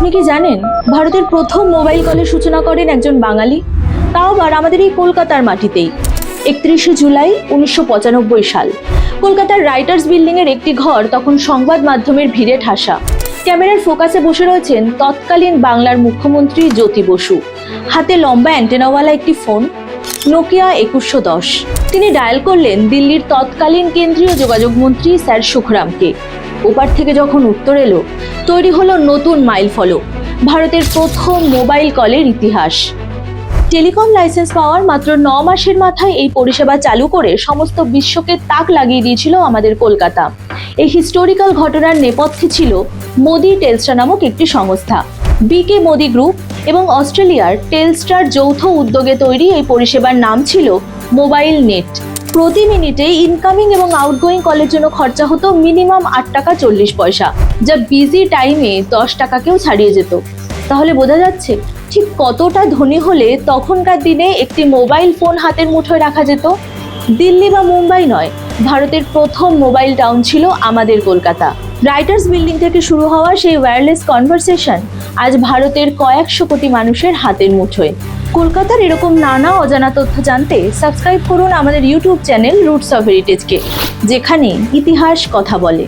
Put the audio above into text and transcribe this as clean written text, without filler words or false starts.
আপনি কি জানেন ভারতের প্রথম মোবাইল কলের সূচনা করেন একজন বাঙালি, তাও আবার আমাদের এই কলকাতার মাটিতেই। 31শে জুলাই 1995 সাল। কলকাতার রাইটার্স বিল্ডিং এর একটি ঘর তখন সংবাদ মাধ্যমের ভিড়ে ঠাসা। ক্যামেরার ফোকাসে বসে রয়েছেন তৎকালীন বাংলার মুখ্যমন্ত্রী জ্যোতি বসু। হাতে লম্বা অ্যান্টেনাওয়ালা একটি ফোন, নোকিয়া 2110। তিনি ডায়াল করলেন দিল্লির তৎকালীন কেন্দ্রীয় যোগাযোগ মন্ত্রী স্যার সুখরামকে। ওপার থেকে যখন উত্তর এলো, তৈরি হলো নতুন মাইল ফলক, ভারতের প্রথম মোবাইল কলের ইতিহাস। টেলিকম লাইসেন্স পাওয়ার মাত্র 9 মাসের মাথায় এই পরিষেবা চালু করে সমস্ত বিশ্বকে তাক লাগিয়ে দিয়েছিল আমাদের কলকাতা। এই হিস্টোরিক্যাল ঘটনার নেপথ্যে ছিল মোদি টেলস্ট্রা নামক একটি সংস্থা। বিকে মোদি গ্রুপ এবং অস্ট্রেলিয়ার টেলস্ট্রার যৌথ উদ্যোগে তৈরি এই পরিষেবার নাম ছিল মোবাইল নেট। প্রতি মিনিটে ইনকামিং এবং আউটগোয়িং কলের জন্য খরচা হতো মিনিমাম 8 টাকা 40 পয়সা, যা বিজি টাইমে 10 টাকাকেও ছাড়িয়ে যেত। তাহলে বোঝা যাচ্ছে ঠিক কতটা ধনী হলে তখনকার দিনে একটি মোবাইল ফোন হাতের মুঠোয় রাখা যেত। দিল্লি বা মুম্বাই নয়, ভারতের প্রথম মোবাইল টাউন ছিল আমাদের কলকাতা। রাইটার্স বিল্ডিং থেকে শুরু হওয়া সেই ওয়্যারলেস কনভারসেশন আজ ভারতের কয়েকশো কোটি মানুষের হাতের মুঠোয়। কলকাতার এরকম নানা অজানা তথ্য জানতে সাবস্ক্রাইব করুন আমাদের ইউটিউব চ্যানেল রুটস অফ হেরিটেজকে, যেখানে ইতিহাস কথা বলে।